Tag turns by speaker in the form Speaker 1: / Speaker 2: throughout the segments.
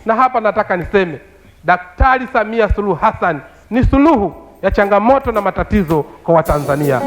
Speaker 1: Na hapa nataka niseme Daktari Samia Suluhu Hassan ni suluhu ya changamoto na matatizo kwa Watanzania.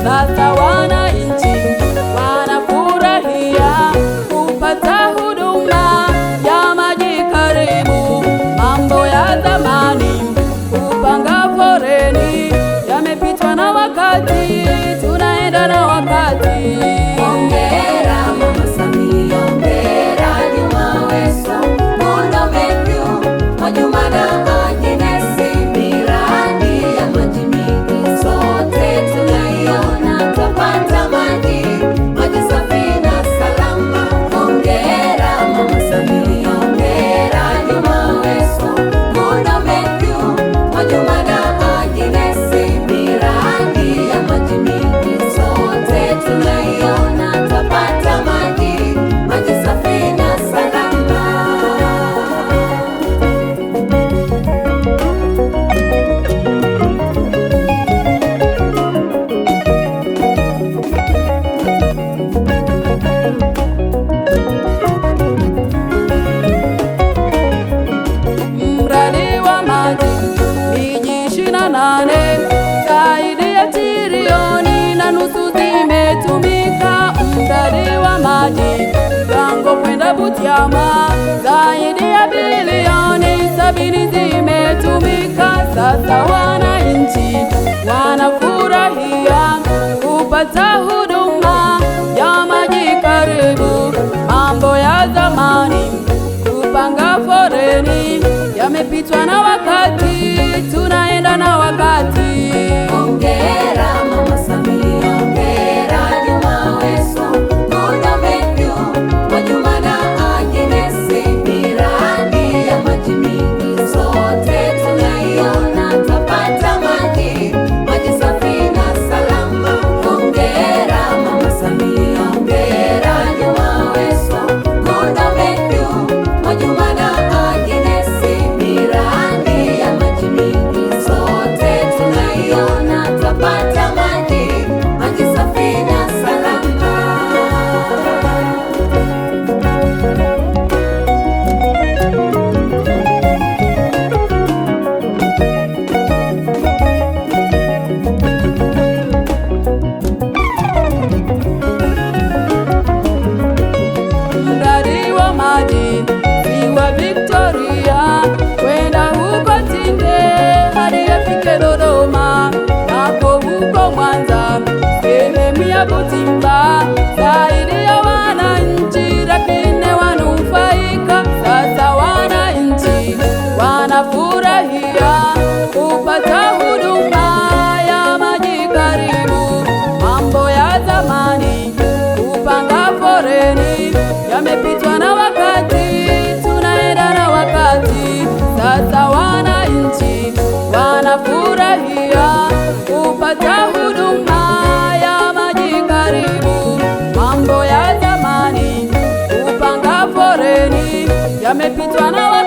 Speaker 2: Sasa wananchi wanafurahia kupata huduma ya maji karibu. Mambo ya zamani kupanga foleni yamepitwa na wakati, tunaenda na wakati.
Speaker 3: Hongera Mama Samia, hongera Juma Aweso, Muda Mevyu, Mwajuma na Agnes, miradi ya maji mingi sote tunaiona, twapata maji, maji safi na salama. Hongera Mama Samia, hongera Juma Aweso, Muda Mevyu, Mwajuma na Agnes, miradi ya maji mingi sote tunaiona, twapata maji, maji safi na salama.
Speaker 2: Mradi wa maji miji 28 zaidi ya trilioni na nusu zimetumika. Mradi wa maji Gango kwenda Butiama zaidi ya bilioni 70 zimetumika. Sasa wananchi wanafurahia kupata huduma ya maji karibu. Mambo ya zamani kupanga foleni yamepitwa na wakati, tunaenda na wakati.
Speaker 3: Hongera Mama Samia, hongera Juma Aweso, Muda Mevyu, Mwajuma na Agnes, miradi ya maji mingi sote tunaiona, twapata maji, maji safi na salama. Hongera Mama Samia, hongera Juma Aweso, Muda Mevyu, Mwajuma na Agnes, miradi ya maji mingi sote tunaiona, twapata maji, maji safi na salama.
Speaker 2: Mradi wa maji Ziwa Victoria kwenda huko Tinde hadi yafike Dodoma, nako huko Mwanza sehemu ya Butimba, zaidi ya wananchi lakini wanufaika. Sasa wananchi wanafurahia kupata huduma ya maji karibu. Mambo ya zamani kupanga foleni yamepitwa na wakati, tunaenda na wakati. Sasa wananchi wanafurahia kupata huduma ya maji karibu. Mambo ya zamani kupanga foleni yamepitwa na wakati.